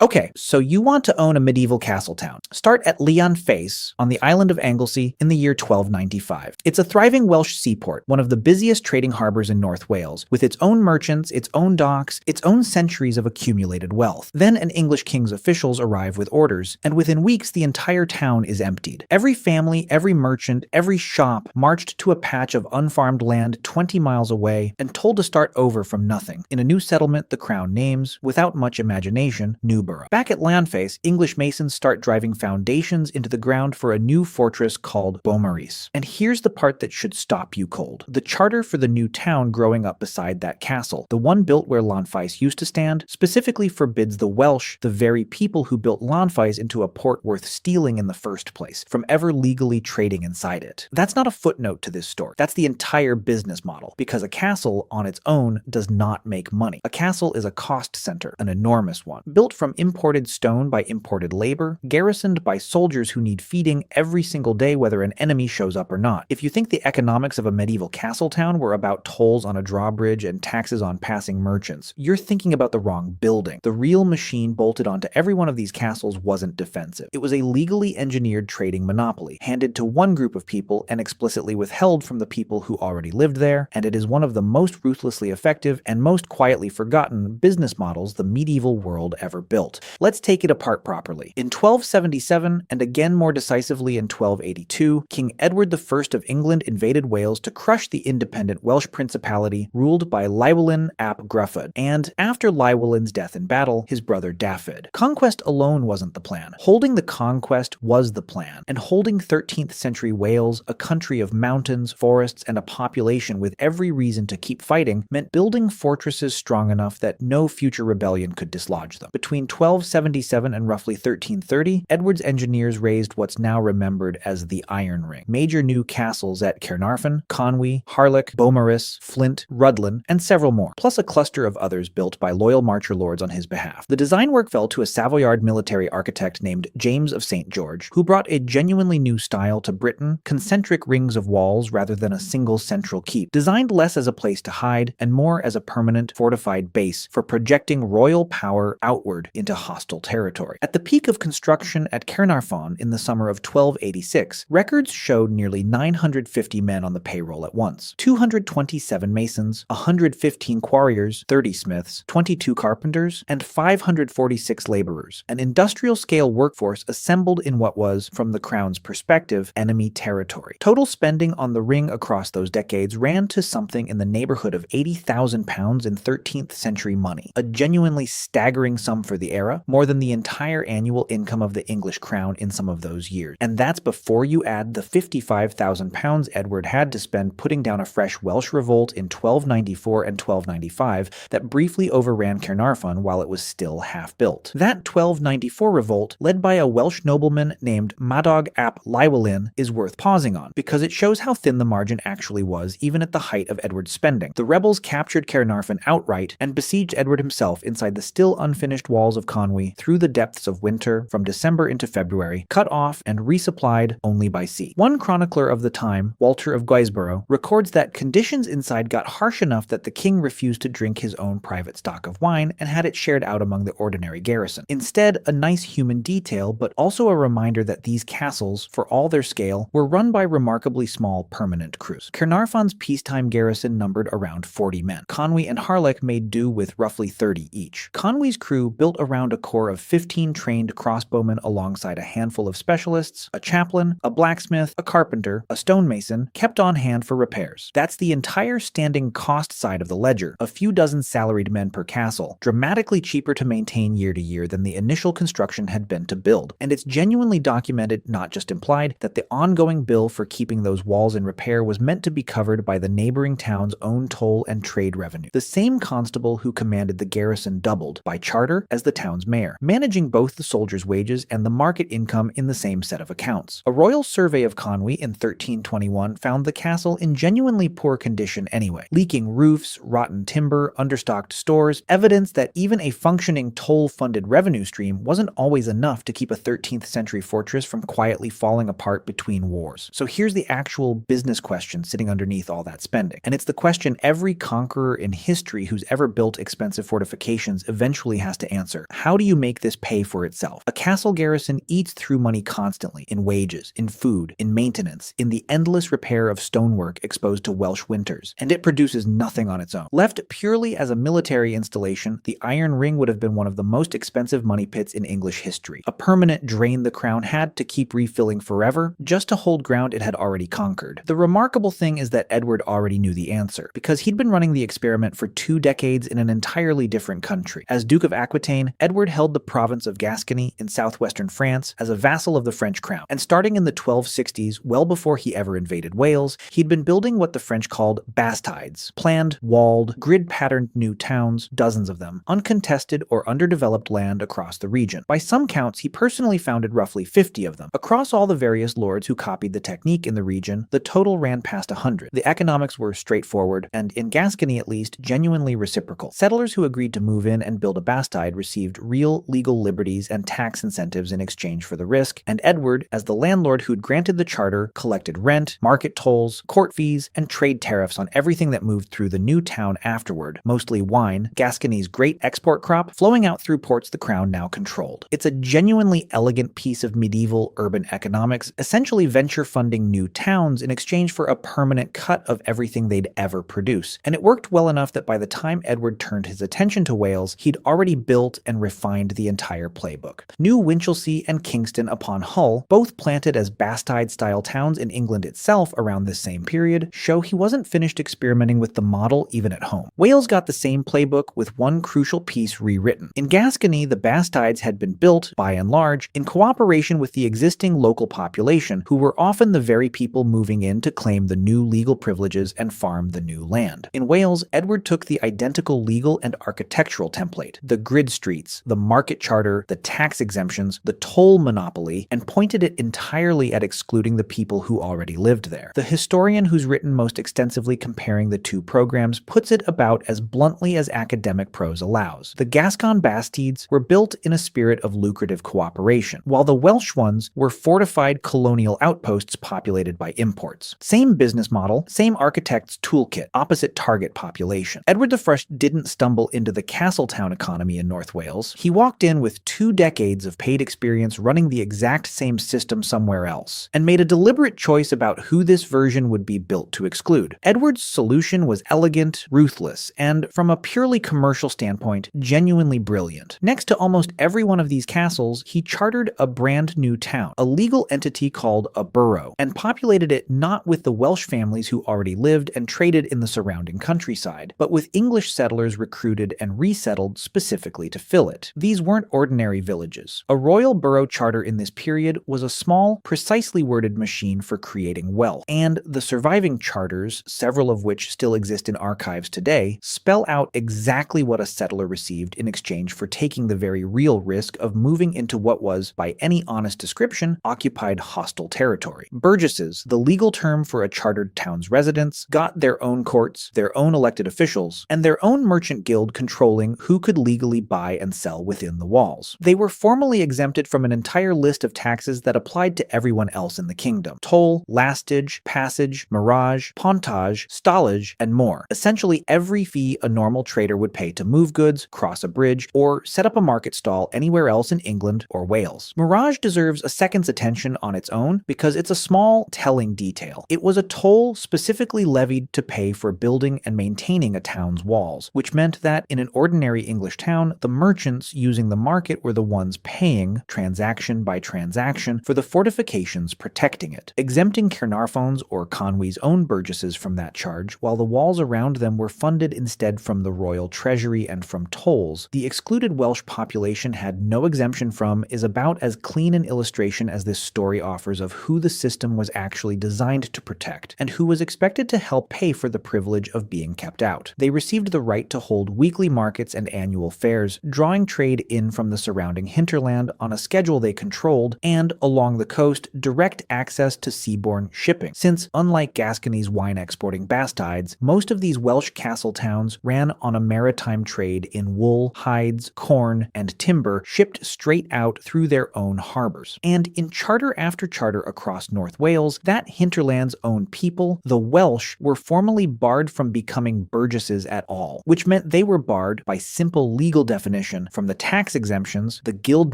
Okay, so you want to own a medieval castle town. Start at Leon-Face on the island of Anglesey in the year 1295. It's a thriving Welsh seaport, one of the busiest trading harbors in North Wales, with its own merchants, its own docks, its own centuries of accumulated wealth. Then an English king's officials arrive with orders, and within weeks the entire town is emptied. Every family, every merchant, every shop marched to a patch of unfarmed land 20 miles away and told to start over from nothing, in a new settlement the crown names, without much imagination, New Borough. Back at Leon-Face, English masons start driving foundations into the ground for a new fortress called Beaumaris. And here's the part that should stop you cold. The charter for the new town growing up beside that castle, the one built where Leon-Face used to stand, specifically forbids the Welsh, the very people who built Leon-Face into a port worth stealing in the first place, from ever legally trading inside it. That's not a footnote to this story. That's the entire business model, because a castle on its own does not make money. A castle is a cost center, an enormous one, built from imported stone by imported labor, garrisoned by soldiers who need feeding every single day whether an enemy shows up or not. If you think the economics of a medieval castle town were about tolls on a drawbridge and taxes on passing merchants, you're thinking about the wrong building. The real machine bolted onto every one of these castles wasn't defensive. It was a legally engineered trading monopoly, handed to one group of people and explicitly withheld from the people who already lived there, and it is one of the most ruthlessly effective and most quietly forgotten business models the medieval world ever built. Let's take it apart properly. In 1277, and again more decisively in 1282, King Edward I of England invaded Wales to crush the independent Welsh principality ruled by Llywelyn ap Gruffydd, and after Llywelyn's death in battle, his brother Dafydd. Conquest alone wasn't the plan. Holding the conquest was the plan, and holding 13th century Wales, a country of mountains, forests, and a population with every reason to keep fighting, meant building fortresses strong enough that no future rebellion could dislodge them. Between 1277 and roughly 1330, Edward's engineers raised what's now remembered as the Iron Ring, major new castles at Caernarfon, Conwy, Harlech, Beaumaris, Flint, Rhuddlan, and several more, plus a cluster of others built by loyal marcher lords on his behalf. The design work fell to a Savoyard military architect named James of St. George, who brought a genuinely new style to Britain, concentric rings of walls rather than a single central keep, designed less as a place to hide and more as a permanent, fortified base for projecting royal power outward into hostile territory. At the peak of construction at Caernarfon in the summer of 1286, records showed nearly 950 men on the payroll at once, 227 masons, 115 quarriers, 30 smiths, 22 carpenters, and 546 laborers, an industrial-scale workforce assembled in what was, from the crown's perspective, enemy territory. Total spending on the ring across those decades ran to something in the neighborhood of £80,000 in 13th century money, a genuinely staggering sum for the era, more than the entire annual income of the English crown in some of those years. And that's before you add the £55,000 Edward had to spend putting down a fresh Welsh revolt in 1294 and 1295 that briefly overran Caernarfon while it was still half-built. That 1294 revolt, led by a Welsh nobleman named Madog ap Llywelyn, is worth pausing on, because it shows how thin the margin actually was even at the height of Edward's spending. The rebels captured Caernarfon outright and besieged Edward himself inside the still unfinished walls of Conwy through the depths of winter from December into February, cut off and resupplied only by sea. One chronicler of the time, Walter of Guisborough, records that conditions inside got harsh enough that the king refused to drink his own private stock of wine and had it shared out among the ordinary garrison. Instead, a nice human detail, but also a reminder that these castles, for all their scale, were run by remarkably small permanent crews. Caernarfon's peacetime garrison numbered around 40 men. Conwy and Harlech made do with roughly 30 each. Conwy's crew, built around a corps of 15 trained crossbowmen alongside a handful of specialists, a chaplain, a blacksmith, a carpenter, a stonemason, kept on hand for repairs. That's the entire standing cost side of the ledger, a few dozen salaried men per castle, dramatically cheaper to maintain year to year than the initial construction had been to build. And it's genuinely documented, not just implied, that the ongoing bill for keeping those walls in repair was meant to be covered by the neighboring town's own toll and trade revenue. The same constable who commanded the garrison doubled, by charter, as the town's mayor, managing both the soldiers' wages and the market income in the same set of accounts. A royal survey of Conwy in 1321 found the castle in genuinely poor condition anyway, leaking roofs, rotten timber, understocked stores, evidence that even a functioning toll-funded revenue stream wasn't always enough to keep a 13th century fortress from quietly falling apart between wars. So here's the actual business question sitting underneath all that spending. And it's the question every conqueror in history who's ever built expensive fortifications eventually has to answer. how do you make this pay for itself? A castle garrison eats through money constantly, in wages, in food, in maintenance, in the endless repair of stonework exposed to Welsh winters, and it produces nothing on its own. Left purely as a military installation, the Iron Ring would have been one of the most expensive money pits in English history, a permanent drain the crown had to keep refilling forever, just to hold ground it had already conquered. The remarkable thing is that Edward already knew the answer, because he'd been running the experiment for 2 decades in an entirely different country. As Duke of Aquitaine, Edward held the province of Gascony in southwestern France as a vassal of the French crown, and starting in the 1260s, well before he ever invaded Wales, he'd been building what the French called bastides, planned, walled, grid-patterned new towns, dozens of them, uncontested or underdeveloped land across the region. By some counts, he personally founded roughly 50 of them. Across all the various lords who copied the technique in the region, the total ran past 100. The economics were straightforward, and in Gascony at least, genuinely reciprocal. Settlers who agreed to move in and build a bastide received real legal liberties and tax incentives in exchange for the risk, and Edward, as the landlord who'd granted the charter, collected rent, market tolls, court fees, and trade tariffs on everything that moved through the new town afterward, mostly wine, Gascony's great export crop, flowing out through ports the crown now controlled. It's a genuinely elegant piece of medieval urban economics, essentially venture funding new towns in exchange for a permanent cut of everything they'd ever produce. And it worked well enough that by the time Edward turned his attention to Wales, he'd already built and refined the entire playbook. New Winchelsea and Kingston upon Hull, both planted as bastide-style towns in England itself around this same period, show he wasn't finished experimenting with the model even at home. Wales got the same playbook with one crucial piece rewritten. In Gascony, the bastides had been built, by and large, in cooperation with the existing local population, who were often the very people moving in to claim the new legal privileges and farm the new land. In Wales, Edward took the identical legal and architectural template, the grid streets, the market charter, the tax exemptions, the toll monopoly, and pointed it entirely at excluding the people who already lived there. The historian who's written most extensively comparing the two programs puts it about as bluntly as academic prose allows. The Gascon bastides were built in a spirit of lucrative cooperation, while the Welsh ones were fortified colonial outposts populated by imports. Same business model, same architect's toolkit, opposite target population. Edward I didn't stumble into the castletown economy in North Wales. He walked in with 2 decades of paid experience running the exact same system somewhere else, and made a deliberate choice about who this version would be built to exclude. Edward's solution was elegant, ruthless, and, from a purely commercial standpoint, genuinely brilliant. Next to almost every one of these castles, he chartered a brand new town, a legal entity called a borough, and populated it not with the Welsh families who already lived and traded in the surrounding countryside, but with English settlers recruited and resettled specifically to fill it. These weren't ordinary villages. A royal borough charter in this period was a small, precisely worded machine for creating wealth, and the surviving charters, several of which still exist in archives today, spell out exactly what a settler received in exchange for taking the very real risk of moving into what was, by any honest description, occupied hostile territory. Burgesses, the legal term for a chartered town's residents, got their own courts, their own elected officials, and their own merchant guild controlling who could legally buy and sell within the walls. They were formally exempted from an entire list of taxes that applied to everyone else in the kingdom: toll, lastage, passage, mirage, pontage, stallage, and more. Essentially every fee a normal trader would pay to move goods, cross a bridge, or set up a market stall anywhere else in England or Wales. Mirage deserves a second's attention on its own because it's a small, telling detail. It was a toll specifically levied to pay for building and maintaining a town's walls, which meant that in an ordinary English town, the merchants using the market were the ones paying, transaction by transaction, for the fortifications protecting it, exempting Caernarfon's or Conwy's own burgesses from that charge, while the walls around them were funded instead from the royal treasury and from tolls. The excluded Welsh population had no exemption from is about as clean an illustration as this story offers of who the system was actually designed to protect, and who was expected to help pay for the privilege of being kept out. They received the right to hold weekly markets and annual fairs, drawing trade in from the surrounding hinterland on a schedule they controlled, and, along the coast, direct access to seaborne shipping, since, unlike Gascony's wine-exporting bastides, most of these Welsh castle towns ran on a maritime trade in wool, hides, corn, and timber shipped straight out through their own harbors. And in charter after charter across North Wales, that hinterland's own people, the Welsh, were formally barred from becoming burgesses at all, which meant they were barred, by simple legal definition, succession from the tax exemptions, the guild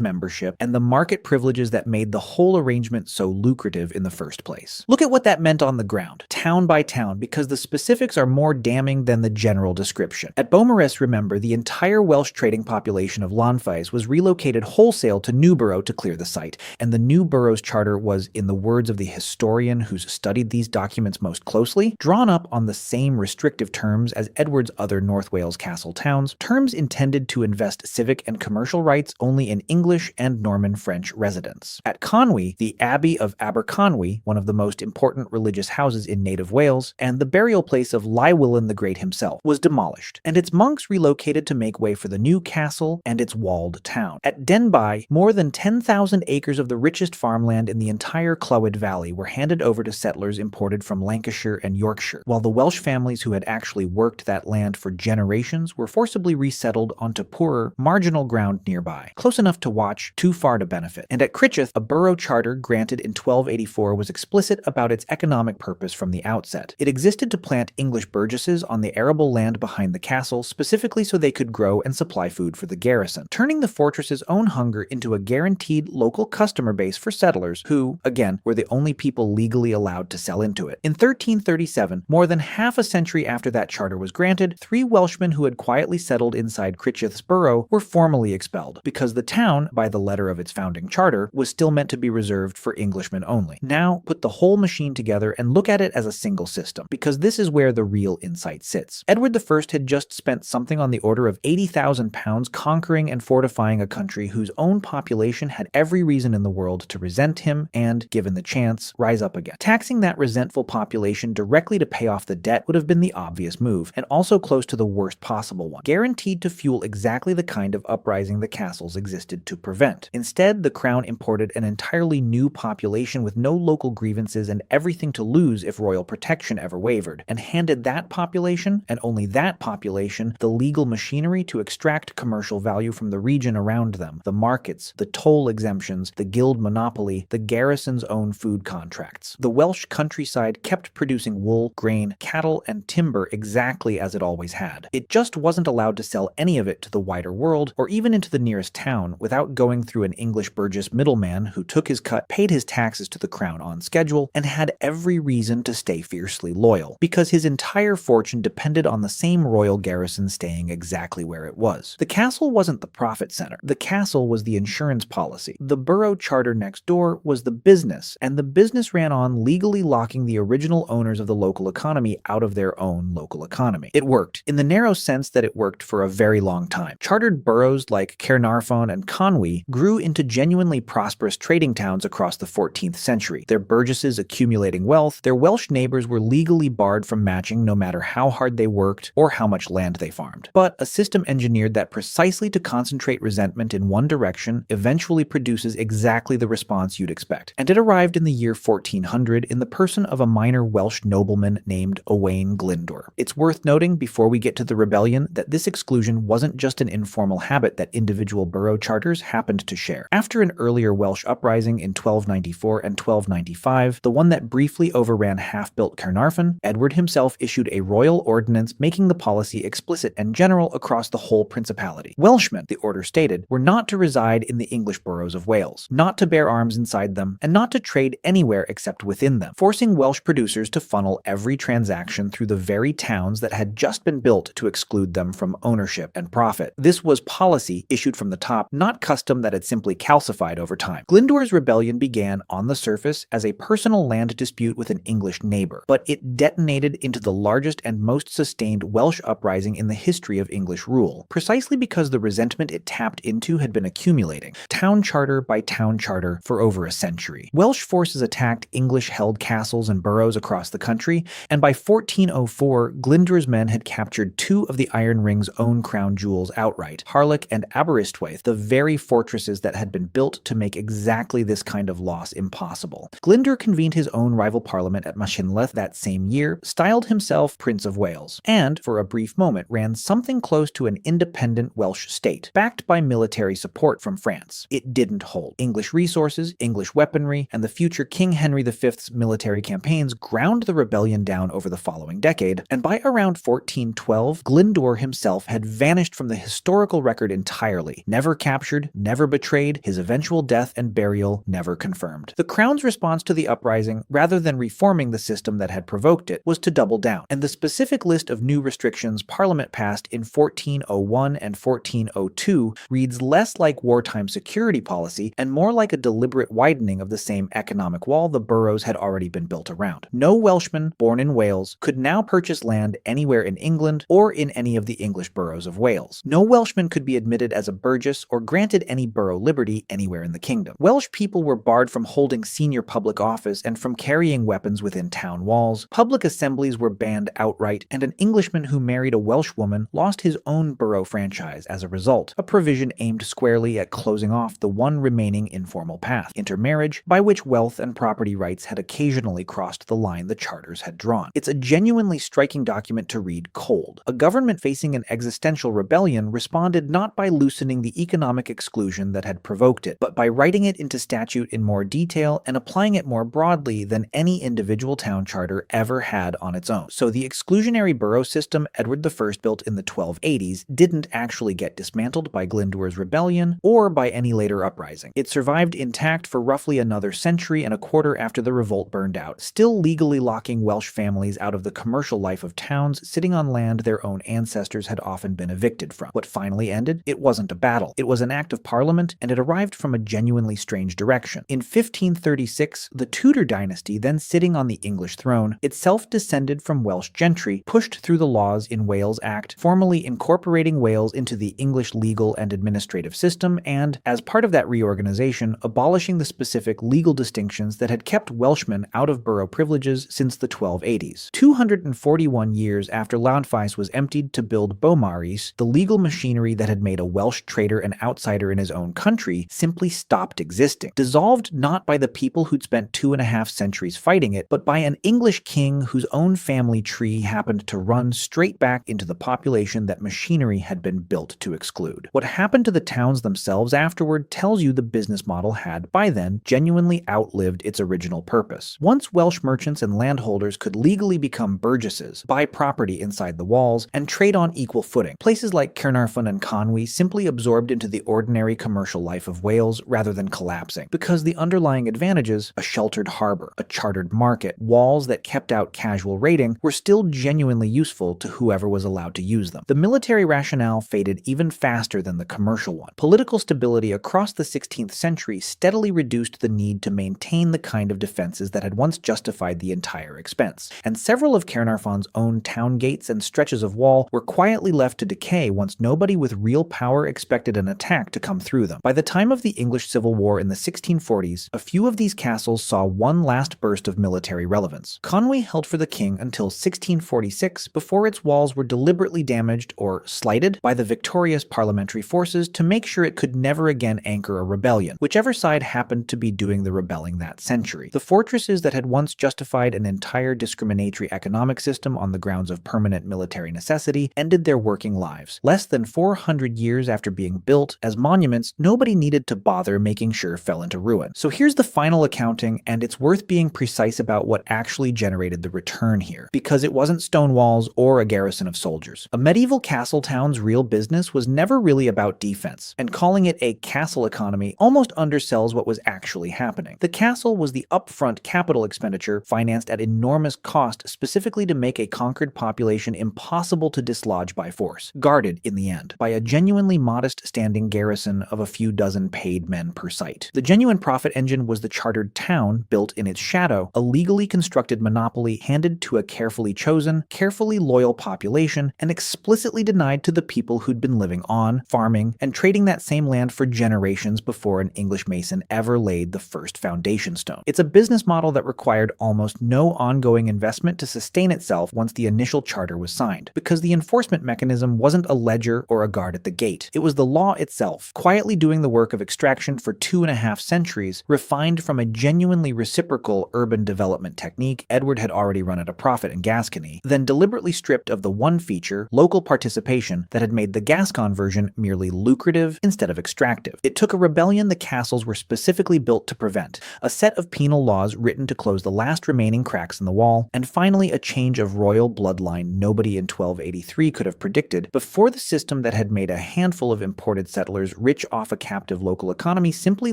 membership, and the market privileges that made the whole arrangement so lucrative in the first place. Look at what that meant on the ground, town by town, because the specifics are more damning than the general description. At Beaumaris, remember, the entire Welsh trading population of Lanfaes was relocated wholesale to Newborough to clear the site, and the new borough's charter was, in the words of the historian who's studied these documents most closely, drawn up on the same restrictive terms as Edward's other North Wales castle towns, terms intended to invest civic and commercial rights only in English and Norman French residents. At Conwy, the Abbey of Aberconwy, one of the most important religious houses in native Wales, and the burial place of Llywelyn the Great himself, was demolished, and its monks relocated to make way for the new castle and its walled town. At Denbigh, more than 10,000 acres of the richest farmland in the entire Clwyd Valley were handed over to settlers imported from Lancashire and Yorkshire, while the Welsh families who had actually worked that land for generations were forcibly resettled onto poorer, marginal ground nearby, close enough to watch, too far to benefit. And at Critcheth, a borough charter granted in 1284 was explicit about its economic purpose from the outset. It existed to plant English burgesses on the arable land behind the castle, specifically so they could grow and supply food for the garrison, turning the fortress's own hunger into a guaranteed local customer base for settlers who, again, were the only people legally allowed to sell into it. In 1337, more than half a century after that charter was granted, 3 Welshmen who had quietly settled inside Critcheth's borough were formally expelled, because the town, by the letter of its founding charter, was still meant to be reserved for Englishmen only. Now, put the whole machine together and look at it as a single system, because this is where the real insight sits. Edward I had just spent something on the order of £80,000 conquering and fortifying a country whose own population had every reason in the world to resent him and, given the chance, rise up again. Taxing that resentful population directly to pay off the debt would have been the obvious move, and also close to the worst possible one, guaranteed to fuel exactly the kind of uprising the castles existed to prevent. Instead, the crown imported an entirely new population with no local grievances and everything to lose if royal protection ever wavered, and handed that population, and only that population, the legal machinery to extract commercial value from the region around them, the markets, the toll exemptions, the guild monopoly, the garrison's own food contracts. The Welsh countryside kept producing wool, grain, cattle, and timber exactly as it always had. It just wasn't allowed to sell any of it to the wider world, or even into the nearest town, without going through an English burgess middleman who took his cut, paid his taxes to the crown on schedule, and had every reason to stay fiercely loyal, because his entire fortune depended on the same royal garrison staying exactly where it was. The castle wasn't the profit center. The castle was the insurance policy. The borough charter next door was the business, and the business ran on legally locking the original owners of the local economy out of their own local economy. It worked, in the narrow sense that it worked for a very long time. Chartered boroughs like Caernarfon and Conwy grew into genuinely prosperous trading towns across the 14th century, their burgesses accumulating wealth. Their Welsh neighbors were legally barred from matching no matter how hard they worked or how much land they farmed. But a system engineered that precisely to concentrate resentment in one direction eventually produces exactly the response you'd expect. And it arrived in the year 1400 in the person of a minor Welsh nobleman named Owain Glyndwr. It's worth noting, before we get to the rebellion, that this exclusion wasn't just an informal habit that individual borough charters happened to share. After an earlier Welsh uprising in 1294 and 1295, the one that briefly overran half-built Caernarfon, Edward himself issued a royal ordinance making the policy explicit and general across the whole principality. Welshmen, the order stated, were not to reside in the English boroughs of Wales, not to bear arms inside them, and not to trade anywhere except within them, forcing Welsh producers to funnel every transaction through the very towns that had just been built to exclude them from ownership and profit. This was policy issued from the top, not custom that had simply calcified over time. Glyndwr's rebellion began, on the surface, as a personal land dispute with an English neighbor, but it detonated into the largest and most sustained Welsh uprising in the history of English rule, precisely because the resentment it tapped into had been accumulating, town charter by town charter, for over a century. Welsh forces attacked English-held castles and boroughs across the country, and by 1404, Glyndwr's men had captured 2 of the Iron Ring's own crown jewels outright, Harlech and Aberystwyth, the very fortresses that had been built to make exactly this kind of loss impossible. Glyndwr convened his own rival parliament at Machynlleth that same year, styled himself Prince of Wales, and, for a brief moment, ran something close to an independent Welsh state, backed by military support from France. It didn't hold. English resources, English weaponry, and the future King Henry V's military campaigns ground the rebellion down over the following decade, and by around 1412, Glyndwr himself had vanished from the historical historical record entirely. Never captured, never betrayed, his eventual death and burial never confirmed. The crown's response to the uprising, rather than reforming the system that had provoked it, was to double down, and the specific list of new restrictions Parliament passed in 1401 and 1402 reads less like wartime security policy and more like a deliberate widening of the same economic wall the boroughs had already been built around. No Welshman born in Wales could now purchase land anywhere in England or in any of the English boroughs of Wales. No Welshman could be admitted as a burgess or granted any borough liberty anywhere in the kingdom. Welsh people were barred from holding senior public office and from carrying weapons within town walls. Public assemblies were banned outright, and an Englishman who married a Welsh woman lost his own borough franchise as a result, a provision aimed squarely at closing off the one remaining informal path, intermarriage, by which wealth and property rights had occasionally crossed the line the charters had drawn. It's a genuinely striking document to read cold. A government facing an existential rebellion responded not by loosening the economic exclusion that had provoked it, but by writing it into statute in more detail and applying it more broadly than any individual town charter ever had on its own. So the exclusionary borough system Edward I built in the 1280s didn't actually get dismantled by Glyndwr's rebellion or by any later uprising. It survived intact for roughly another century and a quarter after the revolt burned out, still legally locking Welsh families out of the commercial life of towns sitting on land their own ancestors had often been evicted from. What finally ended? It wasn't a battle. It was an act of parliament, and it arrived from a genuinely strange direction. In 1536, the Tudor dynasty, then sitting on the English throne, itself descended from Welsh gentry, pushed through the Laws in Wales Act, formally incorporating Wales into the English legal and administrative system, and, as part of that reorganization, abolishing the specific legal distinctions that had kept Welshmen out of borough privileges since the 1280s. 241 years after Launfais was emptied to build Beaumaris, the legal machinery that had made a Welsh trader an outsider in his own country simply stopped existing, dissolved not by the people who'd spent 2.5 centuries fighting it, but by an English king whose own family tree happened to run straight back into the population that machinery had been built to exclude. What happened to the towns themselves afterward tells you the business model had, by then, genuinely outlived its original purpose. Once Welsh merchants and landholders could legally become burgesses, buy property inside the walls, and trade on equal footing, places like Caernarfon and Conwy simply absorbed into the ordinary commercial life of Wales rather than collapsing, because the underlying advantages, a sheltered harbor, a chartered market, walls that kept out casual raiding, were still genuinely useful to whoever was allowed to use them. The military rationale faded even faster than the commercial one. Political stability across the 16th century steadily reduced the need to maintain the kind of defenses that had once justified the entire expense, and several of Caernarfon's own town gates and stretches of wall were quietly left to decay once nobody with real power expected an attack to come through them. By the time of the English Civil War in the 1640s, a few of these castles saw one last burst of military relevance. Conwy held for the king until 1646 before its walls were deliberately damaged or slighted by the victorious parliamentary forces to make sure it could never again anchor a rebellion, whichever side happened to be doing the rebelling that century. The fortresses that had once justified an entire discriminatory economic system on the grounds of permanent military necessity ended their working lives. Less than 400 years after being built, as monuments, nobody needed to bother making sure fell into ruin. So here's the final accounting, and it's worth being precise about what actually generated the return here, because it wasn't stone walls or a garrison of soldiers. A medieval castle town's real business was never really about defense, and calling it a castle economy almost undersells what was actually happening. The castle was the upfront capital expenditure financed at enormous cost specifically to make a conquered population impossible to dislodge by force, guarded, in the end, by a genuinely modest-standing garrison of a few dozen paid men per site. The genuine profit engine was the chartered town, built in its shadow, a legally constructed monopoly handed to a carefully chosen, carefully loyal population, and explicitly denied to the people who'd been living on, farming, and trading that same land for generations before an English mason ever laid the first foundation stone. It's a business model that required almost no ongoing investment to sustain itself once the initial charter was signed, because the enforcement mechanism wasn't a ledger or a guard at the gate. It was the law itself, quietly doing the work of extraction for 2.5 centuries, refined from a genuinely reciprocal urban development technique Edward had already run at a profit in Gascony, then deliberately stripped of the one feature, local participation, that had made the Gascon version merely lucrative instead of extractive. It took a rebellion the castles were specifically built to prevent, a set of penal laws written to close the last remaining cracks in the wall, and finally a change of royal bloodline nobody in 1283 could have predicted before the system that had made a handful of imported settlers rich off a captive local economy simply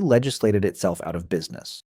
legislated itself out of business.